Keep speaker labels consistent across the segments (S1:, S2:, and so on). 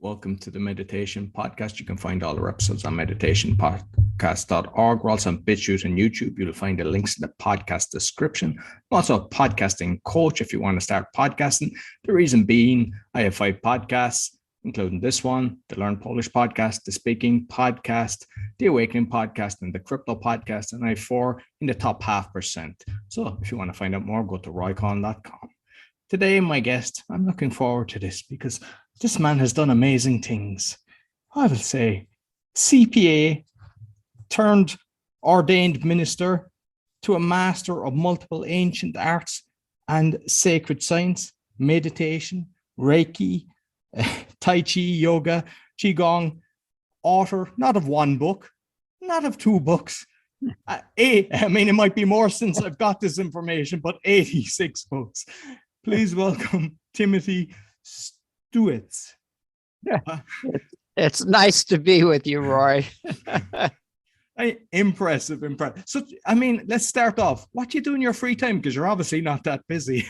S1: Welcome to the Meditation Podcast. You can find all our episodes on meditationpodcast.org. We're also on BitChute and YouTube. You'll find the links in the podcast description. I'm also a podcasting coach if you want to start podcasting. The reason being, I have 5 podcasts, including this one, the Learn Polish podcast, the Speaking podcast, the Awakening podcast, and the Crypto podcast. And I have 4 in the top 0.5%. So if you want to find out more, go to roycon.com. Today, my guest, I'm looking forward to this because this man has done amazing things. I will say CPA turned ordained minister to a master of multiple ancient arts and sacred science, meditation, Reiki, Tai Chi, yoga, Qigong, author, not of 1 book, not of 2 books. It might be more since I've got this information, but 86 books. Please welcome Timothy Stuetz.
S2: Yeah, it's nice to be with you, Roy.
S1: Impressive. So, let's start off. What do you do in your free time? Because you're obviously not that busy.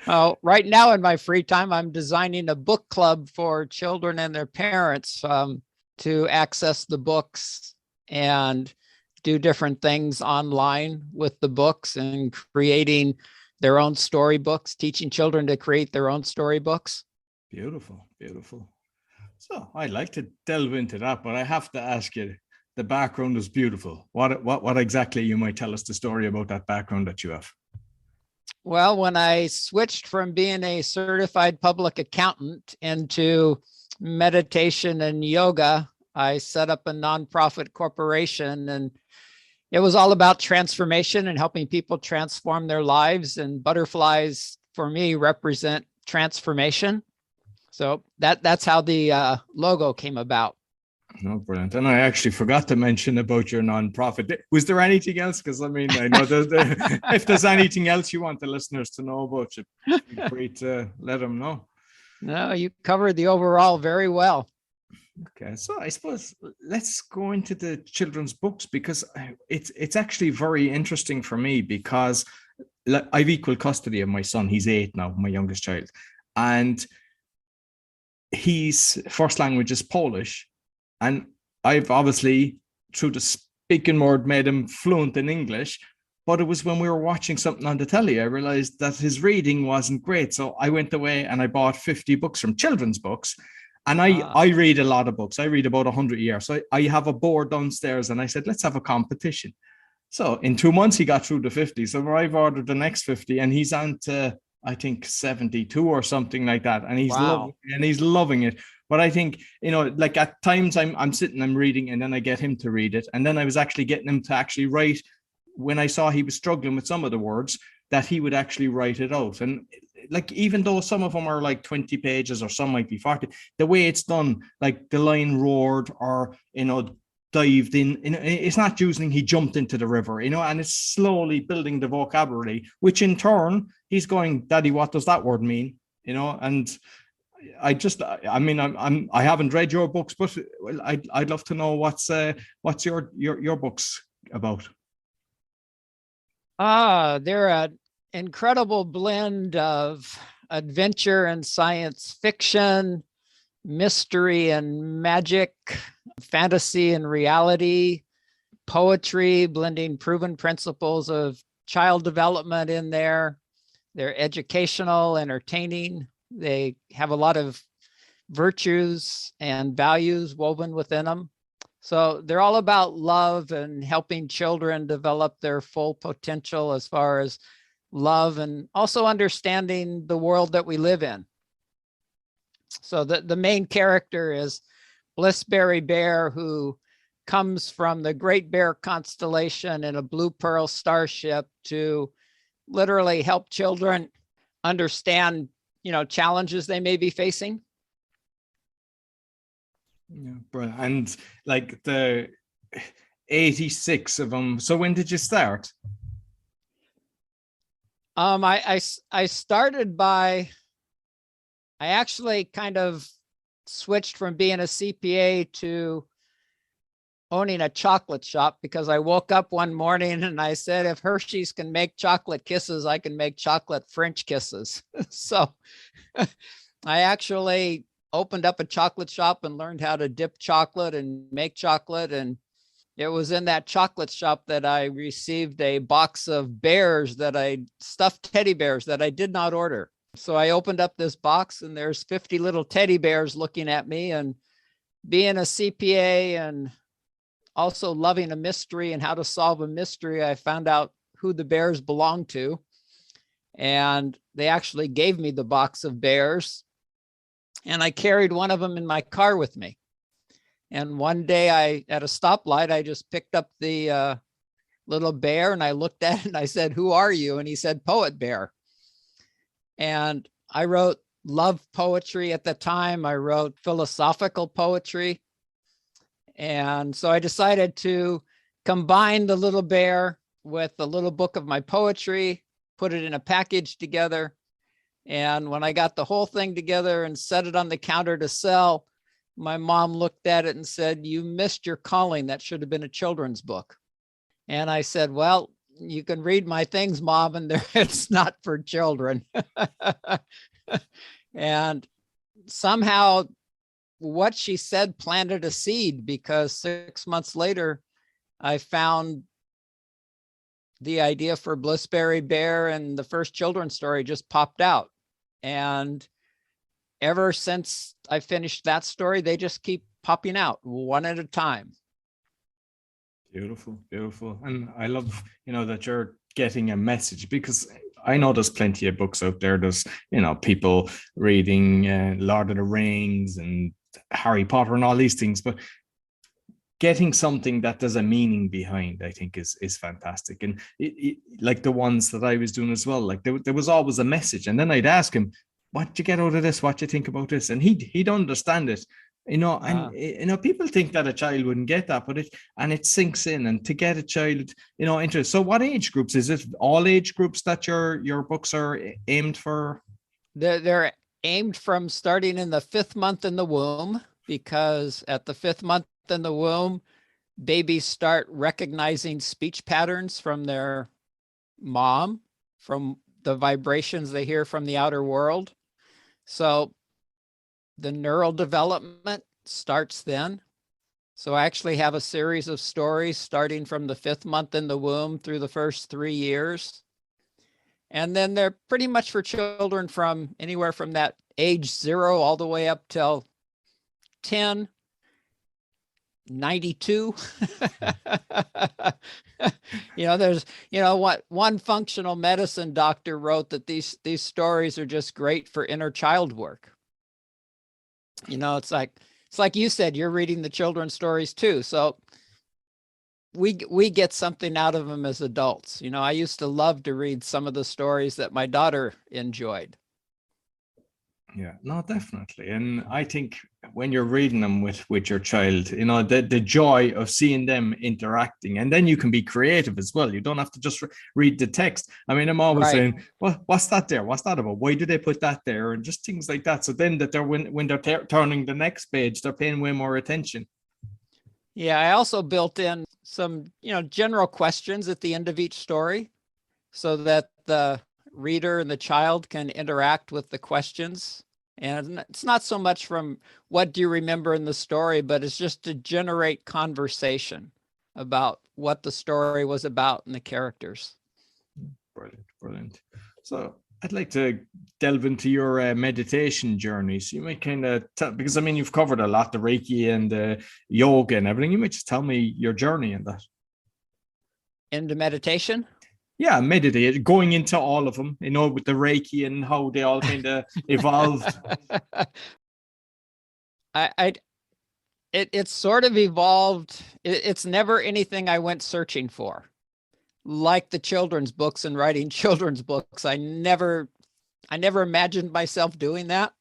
S2: Oh, right now in my free time, I'm designing a book club for children and their parents to access the books and do different things online with the books and creating their own storybooks, teaching children to create their own storybooks.
S1: Beautiful. So I'd like to delve into that, but I have to ask you, the background is beautiful. What exactly you might tell us the story about that background that you have?
S2: Well, when I switched from being a certified public accountant into meditation and yoga, I set up a nonprofit corporation, and it was all about transformation and helping people transform their lives. And butterflies, for me, represent transformation. So that's how the logo came about.
S1: Oh, brilliant. And I actually forgot to mention about your nonprofit. Was there anything else? Because I know if there's anything else you want the listeners to know about you, feel free to let them know.
S2: No, you covered the overall very well.
S1: Okay, so I suppose let's go into the children's books, because it's actually very interesting for me, because I've equal custody of my son. He's 8 now, my youngest child, and his first language is Polish, and I've obviously through the speaking word made him fluent in English. But it was when we were watching something on the telly, I realized that his reading wasn't great, so I went away and I bought 50 books from children's books. And I read a lot of books. I read about 100 a year. So I have a board downstairs, and I said, let's have a competition. So in 2 months, he got through the 50. So I've ordered the next 50, and he's on to, I think, 72 or something like that. And he's loving it. But I think, like at times I'm sitting, I'm reading, and then I get him to read it. And then I was actually getting him to actually write, when I saw he was struggling with some of the words, that he would actually write it out. And like, even though some of them are like 20 pages or some might be 40, the way it's done, like the lion roared or, dived in, it's not using, he jumped into the river, and it's slowly building the vocabulary, which in turn, he's going, Daddy, what does that word mean? And I haven't read your books, but I'd love to know what's your books about.
S2: They're an incredible blend of adventure and science fiction, mystery and magic, fantasy and reality, poetry, blending proven principles of child development in there. They're educational, entertaining. They have a lot of virtues and values woven within them. So they're all about love and helping children develop their full potential as far as love, and also understanding the world that we live in. So the main character is Blissberry Bear, who comes from the Great Bear constellation in a Blue Pearl starship to literally help children understand, challenges they may be facing.
S1: Yeah, bro. And like the 86 of them. So when did you start?
S2: I started by, I actually kind of switched from being a CPA to owning a chocolate shop, because I woke up one morning and I said, if Hershey's can make chocolate kisses, I can make chocolate French kisses. So I actually opened up a chocolate shop and learned how to dip chocolate and make chocolate. And it was in that chocolate shop that I received a box of bears stuffed teddy bears that I did not order. So I opened up this box and there's 50 little teddy bears looking at me. And being a CPA and also loving a mystery and how to solve a mystery, I found out who the bears belonged to. And they actually gave me the box of bears. And I carried one of them in my car with me. And one day at a stoplight, I just picked up the little bear and I looked at it and I said, "Who are you?" And he said, "Poet Bear." And I wrote love poetry at the time. I wrote philosophical poetry. And so I decided to combine the little bear with the little book of my poetry, put it in a package together. And when I got the whole thing together and set it on the counter to sell, my mom looked at it and said, "You missed your calling. That should have been a children's book." And I said, "Well, you can read my things, Mom, and it's not for children." And somehow what she said planted a seed, because 6 months later, I found the idea for Blissberry Bear and the first children's story just popped out. And ever since I finished that story, they just keep popping out one at a time.
S1: Beautiful, beautiful. And I love, that you're getting a message, because I know there's plenty of books out there. There's, people reading Lord of the Rings and Harry Potter and all these things, but getting something that there's a meaning behind, I think is fantastic. And like the ones that I was doing as well, like there was always a message. And then I'd ask him, "What you get out of this? What you think about this?" And he'd understand it. And people think that a child wouldn't get that, but it sinks in. And to get a child, into it. So what age groups is it? All age groups that your books are aimed for?
S2: They're aimed from starting in the 5th month in the womb, because at the 5th month in the womb, babies start recognizing speech patterns from their mom, from the vibrations they hear from the outer world. So the neural development starts then. So I actually have a series of stories starting from the 5th month in the womb through the first 3 years. And then they're pretty much for children from anywhere from that age 0 all the way up till 10, 92. There's, what one functional medicine doctor wrote, that these stories are just great for inner child work. It's like you said, you're reading the children's stories too. So we get something out of them as adults. I used to love to read some of the stories that my daughter enjoyed.
S1: Yeah, no, definitely. And I think when you're reading them with your child, the joy of seeing them interacting, and then you can be creative as well. You don't have to just read the text. I mean, I'm always saying, "Well, what's that there? What's that about? Why do they put that there?" And just things like that. So then that when they're turning the next page, they're paying way more attention.
S2: Yeah, I also built in some, general questions at the end of each story, so that the reader and the child can interact with the questions. And it's not so much from what do you remember in the story, but it's just to generate conversation about what the story was about and the characters.
S1: Brilliant, brilliant. So I'd like to delve into your meditation journey. So you might kind of because you've covered a lot, the Reiki and the yoga and everything. You might just tell me your journey in that.
S2: Into meditation?
S1: Yeah, meditate, going into all of them, with the Reiki and how they all kind of evolved.
S2: It sort of evolved. It's never anything I went searching for. Like the children's books and writing children's books, I never imagined myself doing that.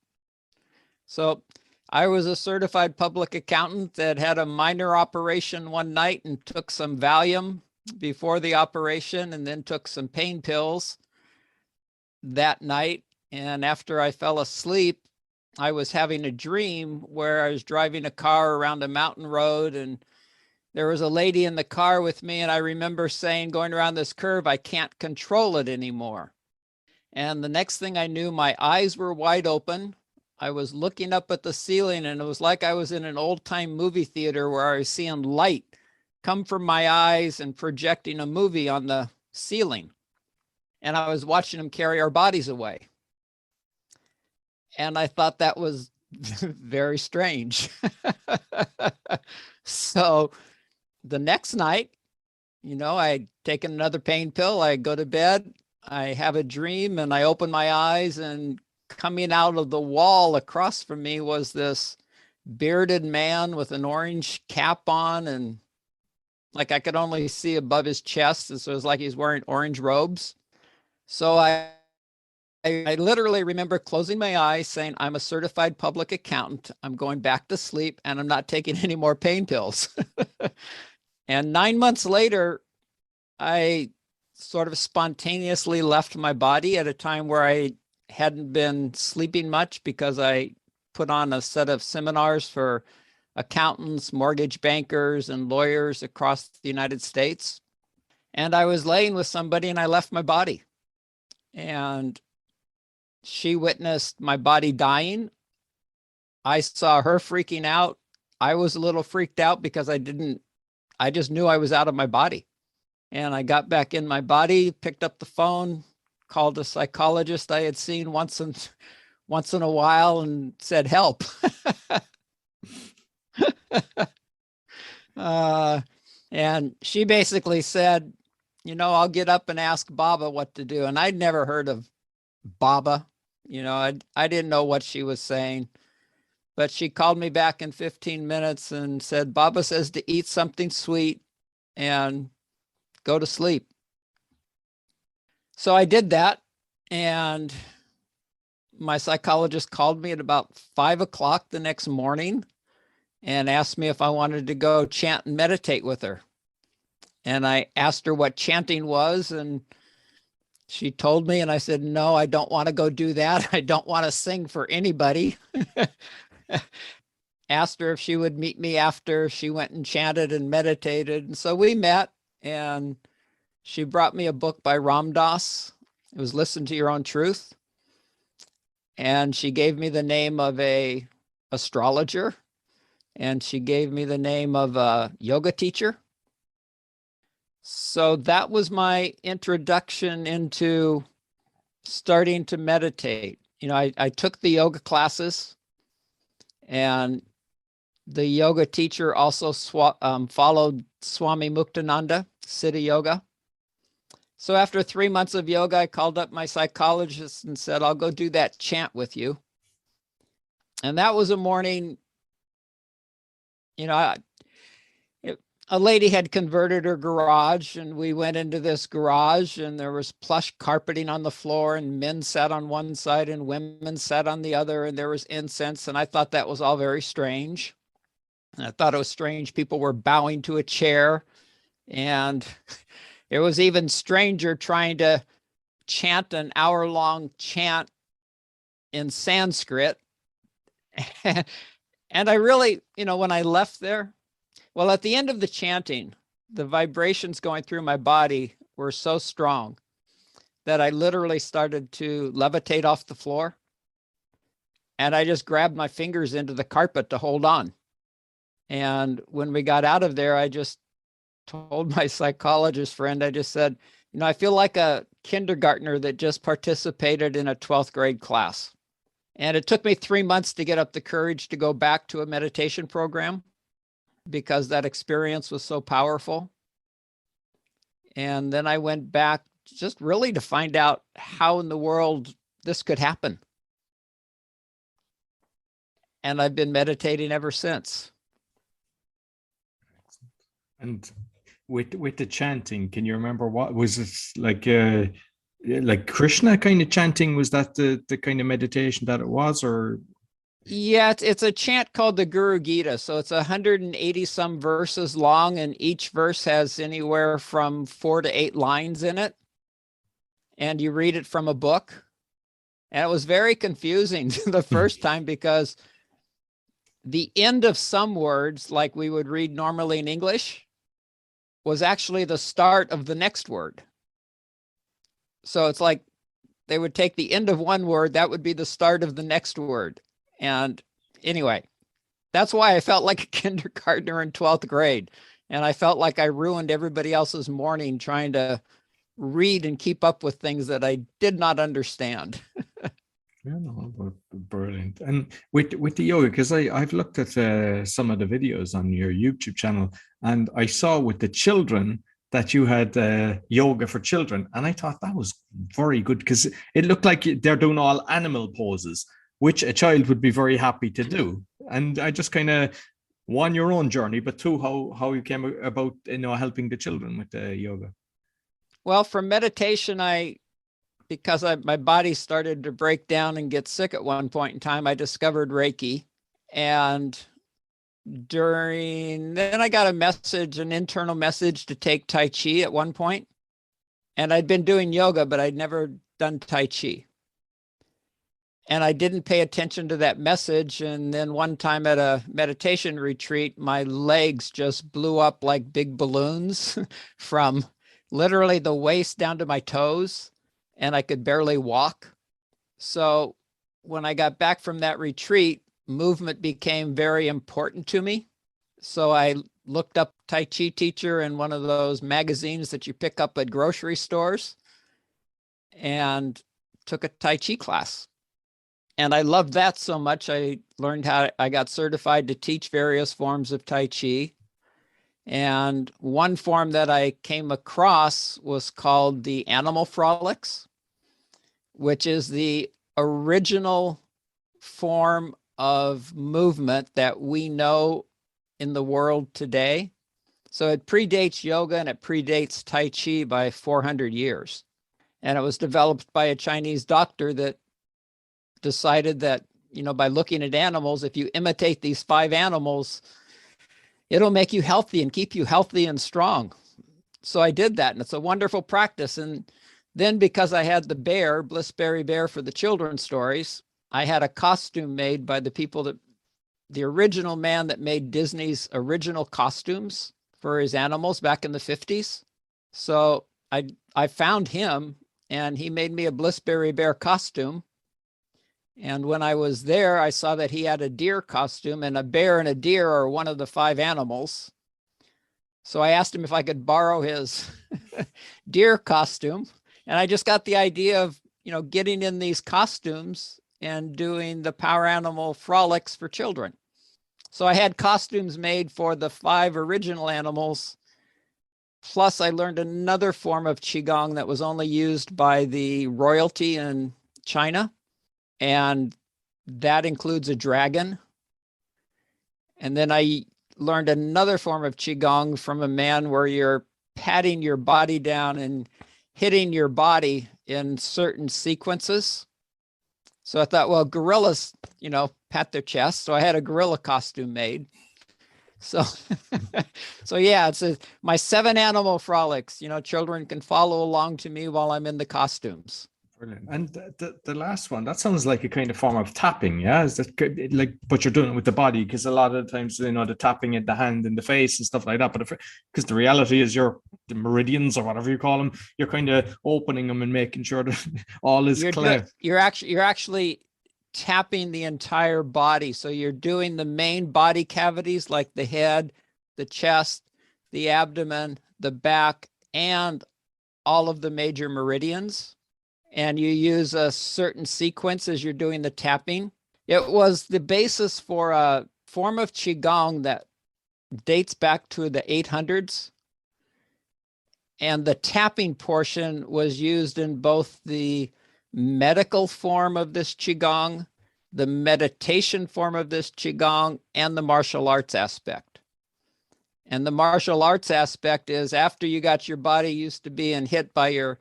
S2: So I was a certified public accountant that had a minor operation one night and took some Valium before the operation, and then took some pain pills that night. And after I fell asleep, I was having a dream where I was driving a car around a mountain road, and there was a lady in the car with me. And I remember saying, going around this curve, "I can't control it anymore." And the next thing I knew, my eyes were wide open. I was looking up at the ceiling, and it was like I was in an old time movie theater where I was seeing light come from my eyes and projecting a movie on the ceiling. And I was watching them carry our bodies away. And I thought that was very strange. So the next night, I'd taken another pain pill. I go to bed, I have a dream, and I open my eyes, and coming out of the wall across from me was this bearded man with an orange cap on, and like I could only see above his chest. So it was like he's wearing orange robes. So I literally remember closing my eyes saying, I'm a certified public accountant. I'm going back to sleep, and I'm not taking any more pain pills. And 9 months later, I sort of spontaneously left my body at a time where I hadn't been sleeping much because I put on a set of seminars for accountants, mortgage bankers, and lawyers across the United States. And I was laying with somebody, and I left my body. And she witnessed my body dying. I saw her freaking out. I was a little freaked out because I just knew I was out of my body. And I got back in my body, picked up the phone, called a psychologist I had seen once in a while, and said, help. And she basically said, I'll get up and ask Baba what to do. And I'd never heard of Baba. I didn't know what she was saying. But she called me back in 15 minutes and said, Baba says to eat something sweet and go to sleep. So I did that. And my psychologist called me at about 5 o'clock the next morning and asked me if I wanted to go chant and meditate with her. And I asked her what chanting was, and she told me, and I said, no, I don't want to go do that. I don't want to sing for anybody. Asked her if she would meet me after she went and chanted and meditated. And so we met, and she brought me a book by Ram Dass. It was Listen to Your Own Truth. And she gave me the name of a astrologer, and she gave me the name of a yoga teacher. So that was my introduction into starting to meditate. I took the yoga classes, and the yoga teacher also followed Swami Muktananda, Siddha Yoga. So after 3 months of yoga, I called up my psychologist and said, I'll go do that chant with you. And that was a morning, a lady had converted her garage, and we went into this garage, and there was plush carpeting on the floor, and men sat on one side and women sat on the other, and there was incense. And I thought that was all very strange. And I thought it was strange people were bowing to a chair. And it was even stranger trying to chant an hour-long chant in Sanskrit. And I really, when I left there, well, at the end of the chanting, the vibrations going through my body were so strong that I literally started to levitate off the floor. And I just grabbed my fingers into the carpet to hold on. And when we got out of there, I just told my psychologist friend, I just said, I feel like a kindergartner that just participated in a 12th grade class. And it took me 3 months to get up the courage to go back to a meditation program, because that experience was so powerful. And then I went back just really to find out how in the world this could happen. And I've been meditating ever since.
S1: And with the chanting, can you remember what was it like Krishna kind of chanting? Was that the kind of meditation that it was, or?
S2: Yeah, it's a chant called the Guru Gita. So it's 180 some verses long, and each verse has anywhere from 4 to 8 lines in it. And you read it from a book. And it was very confusing the first time, because the end of some words, like we would read normally in English, was actually the start of the next word. So it's like they would take the end of one word, that would be the start of the next word. And anyway, that's why I felt like a kindergartner in 12th grade. And I felt like I ruined everybody else's morning trying to read and keep up with things that I did not understand.
S1: Yeah, no, brilliant. And with the yoga, because I've looked at some of the videos on your YouTube channel, and I saw with the children that you had yoga for children, and I thought that was very good because it looked like they're doing all animal poses, which a child would be very happy to do. And I just kind of, one, your own journey, but two, how you came about, helping the children with the yoga.
S2: Well, from meditation, because my body started to break down and get sick at one point in time, I discovered Reiki. And then I got an internal message to take Tai Chi at one point. And I'd been doing yoga, but I'd never done Tai Chi. And I didn't pay attention to that message. And then one time at a meditation retreat, my legs just blew up like big balloons from literally the waist down to my toes, and I could barely walk. So when I got back from that retreat, movement became very important to me. So I looked up Tai Chi teacher in one of those magazines that you pick up at grocery stores and took a Tai Chi class. And I loved that so much. I got certified to teach various forms of Tai Chi. And one form that I came across was called the animal frolics, which is the original form of movement that we know in the world today. So it predates yoga and it predates Tai Chi by 400 years. And it was developed by a Chinese doctor that decided that, by looking at animals, if you imitate these 5 animals, it'll make you healthy and keep you healthy and strong. So I did that, and it's a wonderful practice. And then because I had the bear, Blissberry Bear for the children's stories, I had a costume made by the original man that made Disney's original costumes for his animals back in the 50s. So I found him, and he made me a Blissberry Bear costume. And when I was there, I saw that he had a deer costume, and a bear and a deer are one of the 5 animals. So I asked him if I could borrow his deer costume. And I just got the idea of, getting in these costumes and doing the power animal frolics for children. So I had costumes made for the 5 original animals. Plus I learned another form of Qigong that was only used by the royalty in China. And that includes a dragon. And then I learned another form of Qigong from a man where you're patting your body down and hitting your body in certain sequences. So I thought, well, gorillas, pat their chest. So I had a gorilla costume made. So, yeah, it's my 7 animal frolics. Children can follow along to me while I'm in the costumes.
S1: Brilliant. And the last one, that sounds like a kind of form of tapping, yeah? Is that like, but you're doing it with the body, because a lot of the times, the tapping at the hand and the face and stuff like that. But because the reality is the meridians or whatever you call them, you're kind of opening them and making sure that all is clear.
S2: You're actually tapping the entire body. So you're doing the main body cavities like the head, the chest, the abdomen, the back, and all of the major meridians. And you use a certain sequence as you're doing the tapping. It was the basis for a form of Qigong that dates back to the 800s. And the tapping portion was used in both the medical form of this Qigong, the meditation form of this Qigong, and the martial arts aspect. And the martial arts aspect is after you got your body used to being hit by your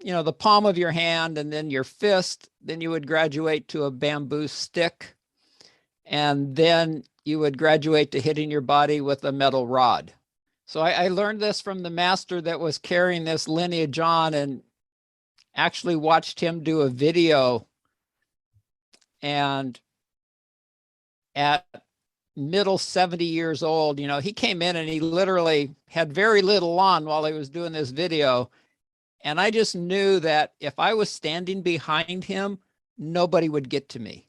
S2: the palm of your hand and then your fist, then you would graduate to a bamboo stick. And then you would graduate to hitting your body with a metal rod. So I learned this from the master that was carrying this lineage on, and actually watched him do a video. And at middle 70 years old, he came in and he literally had very little on while he was doing this video. And I just knew that if I was standing behind him, nobody would get to me.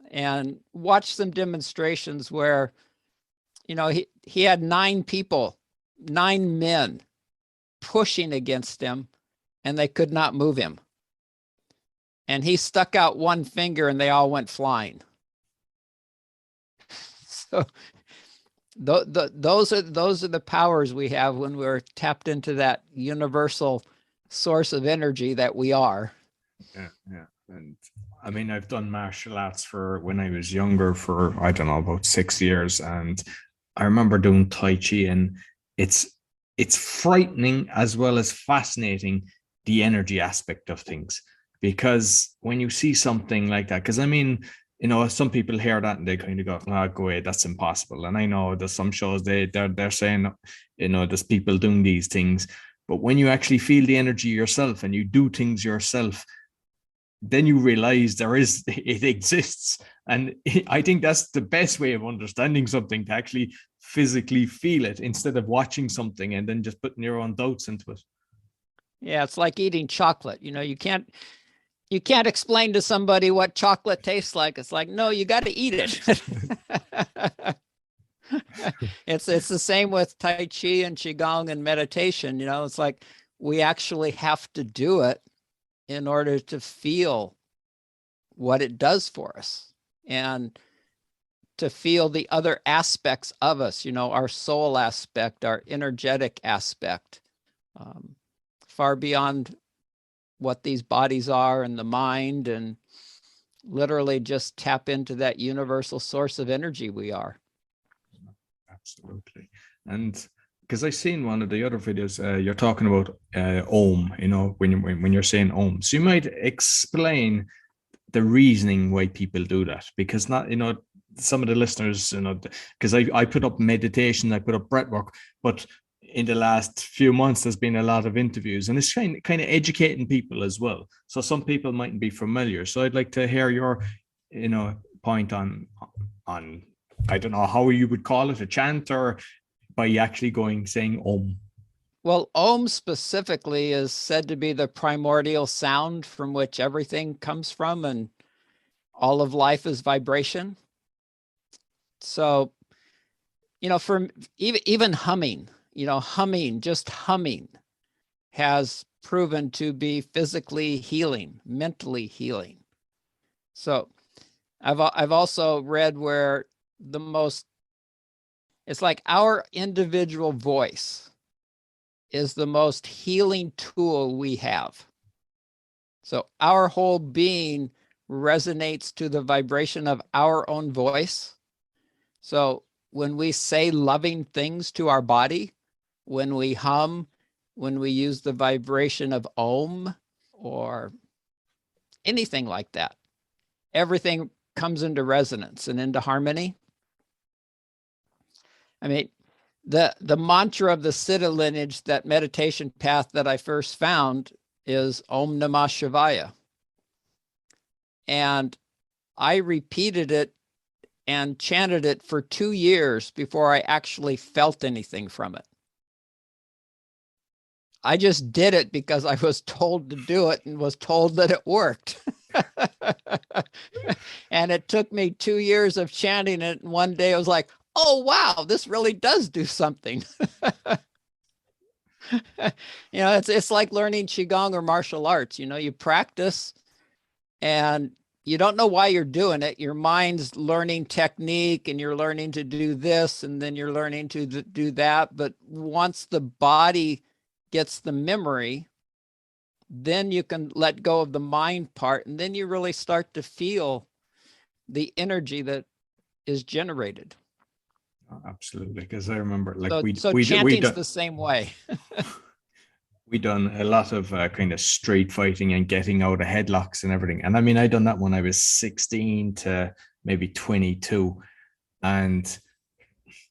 S2: And watched some demonstrations where, you know, he had 9 people, 9 men pushing against him, and they could not move him. And he stuck out one finger and they all went flying. So those are the powers we have when we're tapped into that universal source of energy that we are.
S1: Yeah. And I mean, I've done martial arts for when I was younger for, I don't know, about 6 years. And I remember doing Tai Chi, and it's frightening as well as fascinating, the energy aspect of things. Because when you see something like that, because I mean, you know, some people hear that and they kind of go, "Oh, go away, that's impossible." And I know there's some shows they're saying, you know, there's people doing these things, but when you actually feel the energy yourself and you do things yourself, then you realize it exists. And I think that's the best way of understanding something, to actually physically feel it instead of watching something and then just putting your own doubts into it.
S2: Yeah, it's like eating chocolate. You know, you can't explain to somebody what chocolate tastes like. It's like, no, you got to eat it. It's the same with Tai Chi and Qigong and meditation. You know, it's like we actually have to do it in order to feel what it does for us, and to feel the other aspects of us, you know, our soul aspect, our energetic aspect, far beyond what these bodies are and the mind, and literally just tap into that universal source of energy we are.
S1: Absolutely. And because I seen one of the other videos, you're talking about Om, you know, when you're saying Om. So you might explain the reasoning why people do that, because not, you know, some of the listeners, you know, because I put up meditation, I put up breath work, but in the last few months, there's been a lot of interviews, and it's kind of educating people as well. So some people mightn't be familiar. So I'd like to hear your, you know, point on, I don't know how you would call it, a chant, or by actually saying Om.
S2: Well, Om specifically is said to be the primordial sound from which everything comes from, and all of life is vibration. So, you know, for even humming, you know, just humming has proven to be physically healing, mentally healing. So I've also read where it's like our individual voice is the most healing tool we have. So our whole being resonates to the vibration of our own voice. So when we say loving things to our body, when we hum, when we use the vibration of Om or anything like that, everything comes into resonance and into harmony. I mean, the mantra of the Siddha lineage, that meditation path that I first found, is Om Namah Shivaya. And I repeated it and chanted it for 2 years before I actually felt anything from it. I just did it because I was told to do it and was told that it worked. And it took me 2 years of chanting it. And one day I was like, oh, wow, this really does do something. You know, it's like learning Qigong or martial arts. You know, you practice and you don't know why you're doing it. Your mind's learning technique and you're learning to do this, and then you're learning to do that. But once the body gets the memory, then you can let go of the mind part, and then you really start to feel the energy that is generated.
S1: Absolutely, because I remember, like,
S2: so chanting's the same way.
S1: We done a lot of kind of street fighting and getting out of headlocks and everything. And I mean, I done that when I was 16 to maybe 22, and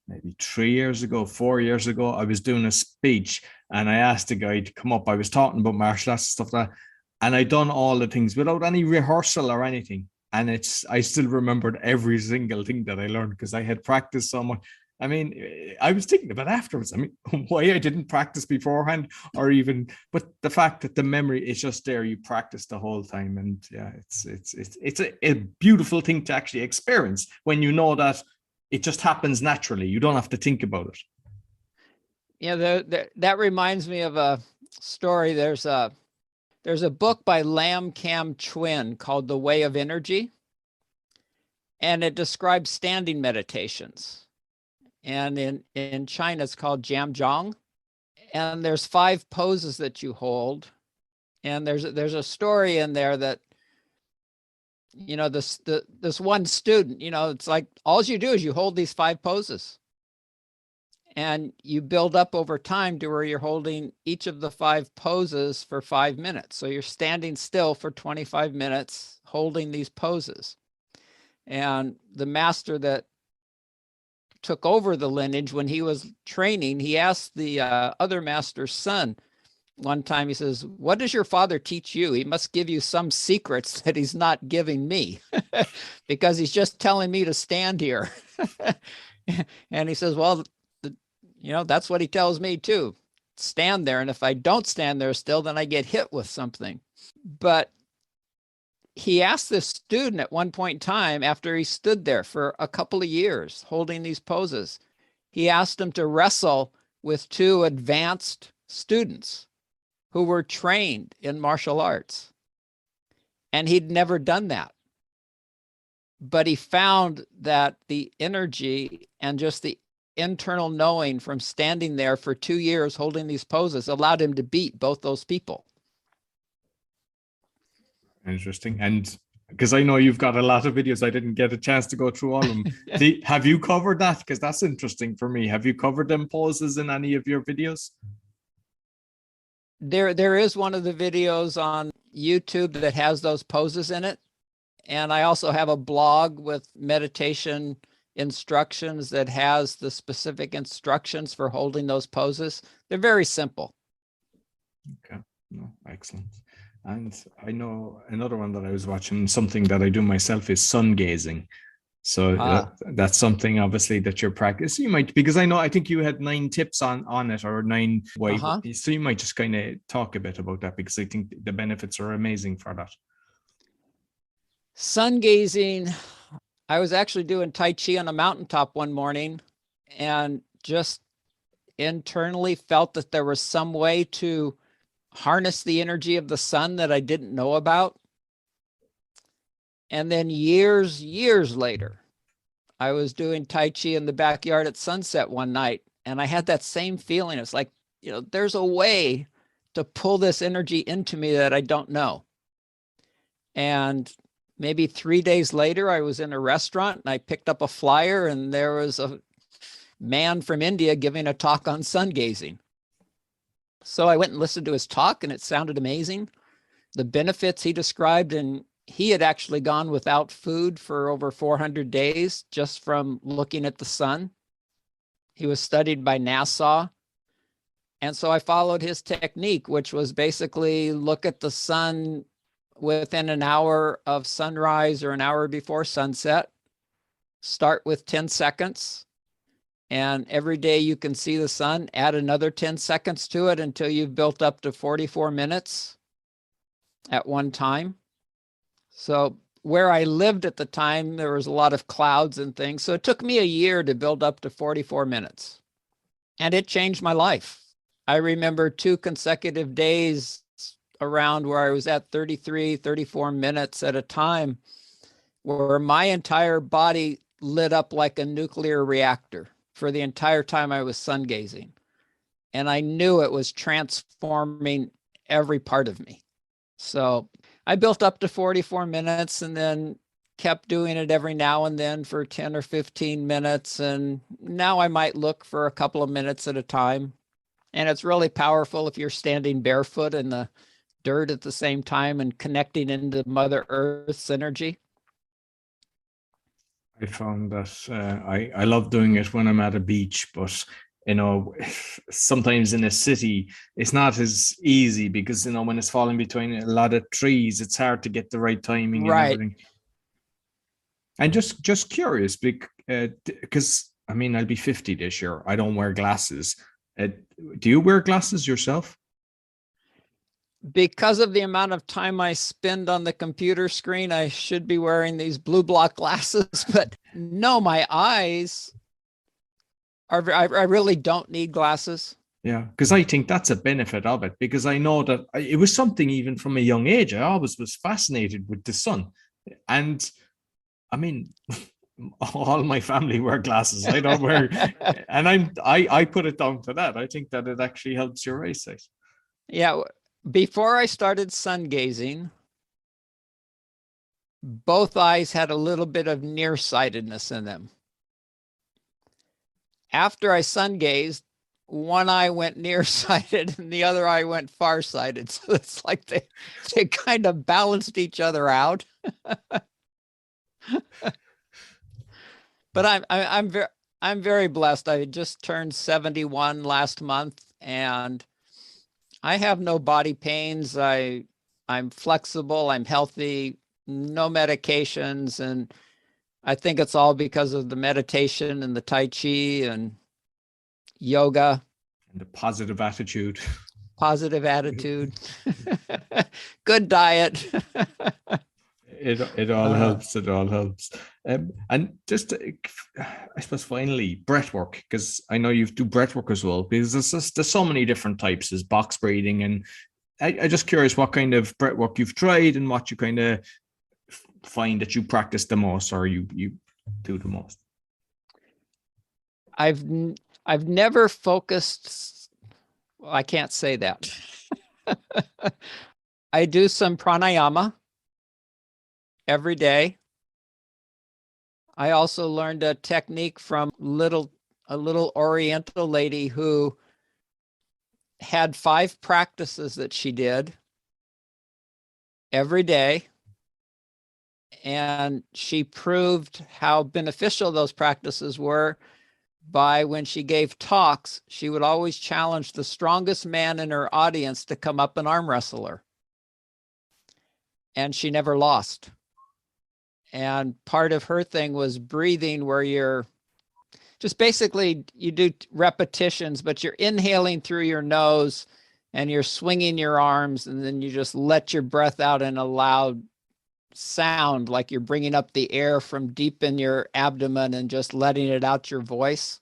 S1: maybe 4 years ago, I was doing a speech and I asked a guy to come up. I was talking about martial arts and stuff like that, and I done all the things without any rehearsal or anything. And I still remembered every single thing that I learned because I had practiced so much. I mean, I was thinking about afterwards. I mean, why I didn't practice beforehand, or even, but the fact that the memory is just there, you practice the whole time, and yeah, it's a beautiful thing to actually experience when you know that it just happens naturally. You don't have to think about it.
S2: Yeah, that reminds me of a story. There's a book by Lam Cam Chuen called The Way of Energy, and it describes standing meditations. And in China, it's called Jianzhong. And there's 5 poses that you hold. And there's a story in there that, you know, this one student, you know, it's like all you do is you hold these 5 poses. And you build up over time to where you're holding each of the 5 poses for 5 minutes. So you're standing still for 25 minutes holding these poses. And the master that took over the lineage, when he was training, he asked the other master's son one time, he says, "What does your father teach you? He must give you some secrets that he's not giving me because he's just telling me to stand here." And he says, "Well, you know, that's what he tells me too. Stand there. And if I don't stand there still, then I get hit with something." But he asked this student at one point in time, after he stood there for a couple of years holding these poses, he asked him to wrestle with 2 advanced students who were trained in martial arts. And he'd never done that. But he found that the energy and just the internal knowing from standing there for 2 years holding these poses allowed him to beat both those people.
S1: Interesting. And because I know you've got a lot of videos, I didn't get a chance to go through all of them. Have you covered that? Because that's interesting for me. Have you covered them poses in any of your videos?
S2: There is one of the videos on YouTube that has those poses in it. And I also have a blog with meditation instructions that has the specific instructions for holding those poses. They're very simple.
S1: Okay. No, excellent. And I know another one that I was watching, something that I do myself, is sun gazing. So that's something obviously that you're practicing. You might, because I think you had 9 tips on it, or 9 ways. So you might just kind of talk a bit about that, because I think the benefits are amazing for that.
S2: Sun gazing. I was actually doing Tai Chi on a mountaintop one morning and just internally felt that there was some way to harness the energy of the sun that I didn't know about. And then years later, I was doing Tai Chi in the backyard at sunset one night, and I had that same feeling. It's like, you know, there's a way to pull this energy into me that I don't know. And maybe 3 days later, I was in a restaurant and I picked up a flyer, and there was a man from India giving a talk on sun gazing. So I went and listened to his talk, and it sounded amazing. The benefits he described, and he had actually gone without food for over 400 days just from looking at the sun. He was studied by NASA. And so I followed his technique, which was basically look at the sun within an hour of sunrise or an hour before sunset. Start with 10 seconds. And every day you can see the sun, add another 10 seconds to it until you've built up to 44 minutes at one time. So where I lived at the time, there was a lot of clouds and things. So it took me a year to build up to 44 minutes. And it changed my life. I remember 2 consecutive days around where I was at 33, 34 minutes at a time, where my entire body lit up like a nuclear reactor for the entire time I was sun gazing. And I knew it was transforming every part of me. So I built up to 44 minutes and then kept doing it every now and then for 10 or 15 minutes. And now I might look for a couple of minutes at a time. And it's really powerful if you're standing barefoot in the dirt at the same time and connecting into Mother Earth's energy.
S1: I found that I love doing it when I'm at a beach, but you know, sometimes in a city it's not as easy, because you know, when it's falling between a lot of trees, it's hard to get the right timing and everything. And just curious, because I mean, I'll be 50 this year. I don't wear glasses. Do you wear glasses yourself?
S2: Because of the amount of time I spend on the computer screen, I should be wearing these blue block glasses, but no, my eyes are, I really don't need glasses.
S1: Yeah, because I think that's a benefit of it, because I know that it was something even from a young age. I always was fascinated with the sun. And I mean, all my family wear glasses. I don't wear, and I put it down to that. I think that it actually helps your eyesight.
S2: Yeah. Before I started sun gazing, both eyes had a little bit of nearsightedness in them. After I sun gazed, one eye went nearsighted and the other eye went farsighted. So it's like they kind of balanced each other out. But I'm very blessed. I just turned 71 last month, and I have no body pains. I'm flexible, I'm healthy, no medications, and I think it's all because of the meditation and the Tai Chi and yoga.
S1: And a positive attitude.
S2: Positive attitude. Good diet.
S1: It all helps. It all helps. And just, I suppose, finally, breath work, because I know you do breath work as well, because there's so many different types. There's box breathing, and I just curious what kind of breath work you've tried and what you kind of find that you practice the most, or you do the most.
S2: I've never focused. Well, I can't say that. I do some pranayama every day. I also learned a technique from a little Oriental lady who had 5 practices that she did every day. And she proved how beneficial those practices were by, when she gave talks, she would always challenge the strongest man in her audience to come up and arm wrestle her. And she never lost. And part of her thing was breathing, where you're just basically, you do repetitions, but you're inhaling through your nose and you're swinging your arms, and then you just let your breath out in a loud sound, like you're bringing up the air from deep in your abdomen and just letting it out your voice.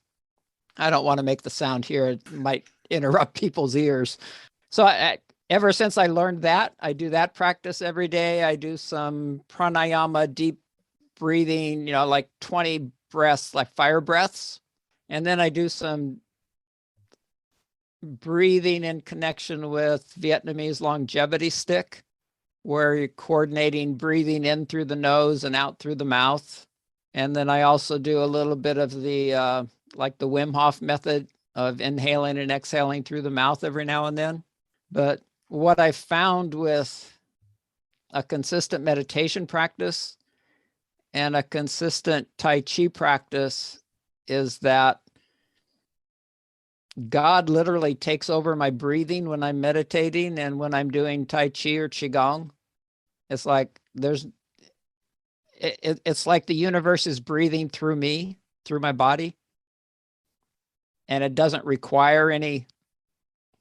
S2: I don't want to make the sound here. It might interrupt people's ears. So ever since I learned that, I do that practice every day. I do some pranayama, deep breathing, like 20 breaths, like fire breaths. And then I do some breathing in connection with Vietnamese longevity stick, where you're coordinating breathing in through the nose and out through the mouth. And then I also do a little bit of the, like the Wim Hof method of inhaling and exhaling through the mouth every now and then. But what I found with a consistent meditation practice and a consistent Tai Chi practice is that God literally takes over my breathing when I'm meditating and when I'm doing Tai Chi or Qigong. It's like it's like the universe is breathing through me, through my body. And it doesn't require any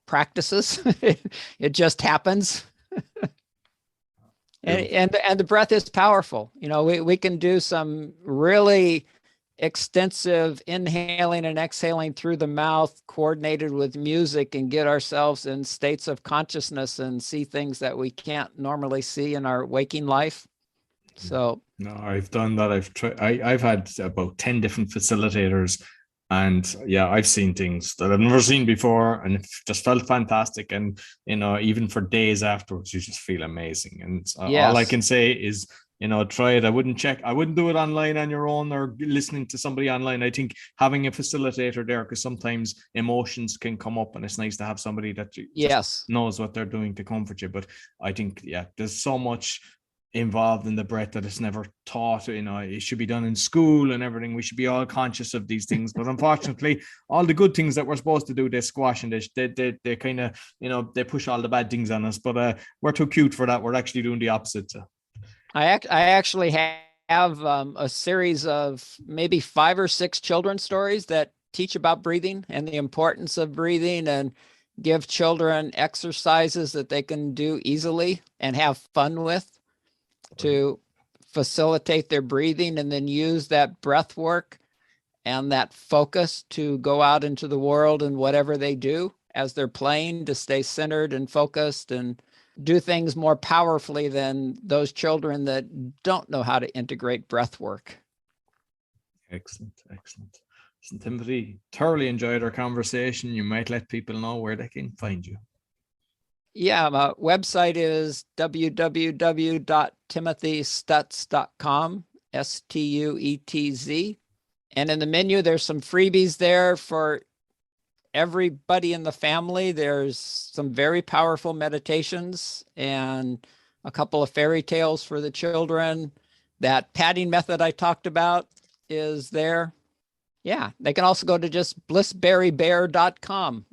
S2: practices. It just happens. And the breath is powerful. We can do some really extensive inhaling and exhaling through the mouth, coordinated with music, and get ourselves in states of consciousness and see things that we can't normally see in our waking life. So
S1: no, I've done that. I've tried. I've had about 10 different facilitators, and yeah, I've seen things that I've never seen before, and it just felt fantastic. And even for days afterwards, you just feel amazing. And all I can say is, try it. I wouldn't do it online on your own or listening to somebody online. I think having a facilitator there, because sometimes emotions can come up, and it's nice to have somebody that just knows what they're doing to comfort you. But I think, there's so much involved in the breath that it's never taught. It should be done in school and everything. We should be all conscious of these things, but unfortunately all the good things that we're supposed to do, they squash, and they kind of they push all the bad things on us. But we're too cute for that. We're actually doing the opposite.
S2: I actually have a series of maybe 5 or 6 children's stories that teach about breathing and the importance of breathing, and give children exercises that they can do easily and have fun with to facilitate their breathing, and then use that breath work and that focus to go out into the world and whatever they do as they're playing, to stay centered and focused and do things more powerfully than those children that don't know how to integrate breath work.
S1: Excellent. Listen, Timothy, thoroughly enjoyed our conversation. You might let people know where they can find you.
S2: Yeah, my website is www.timothystuetz.com, Stuetz. And in the menu, there's some freebies there for everybody in the family. There's some very powerful meditations and a couple of fairy tales for the children. That patting method I talked about is there. Yeah, they can also go to just blissberrybear.com.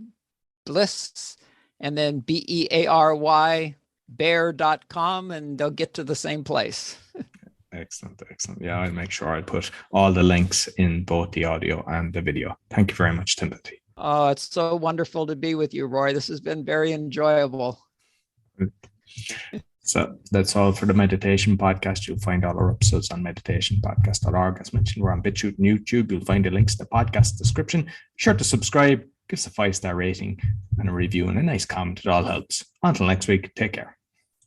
S2: Bliss, and then BEARY bear.com, and they'll get to the same place.
S1: Excellent. Yeah, I'll make sure I put all the links in both the audio and the video. Thank you very much, Timothy.
S2: Oh, it's so wonderful to be with you, Roy. This has been very enjoyable.
S1: So that's all for the meditation podcast. You'll find all our episodes on meditationpodcast.org. As mentioned, we're on BitChute and YouTube. You'll find the links to the podcast description. Be sure to subscribe, give us a 5-star rating and a review and a nice comment. It all helps. Until next week, take care.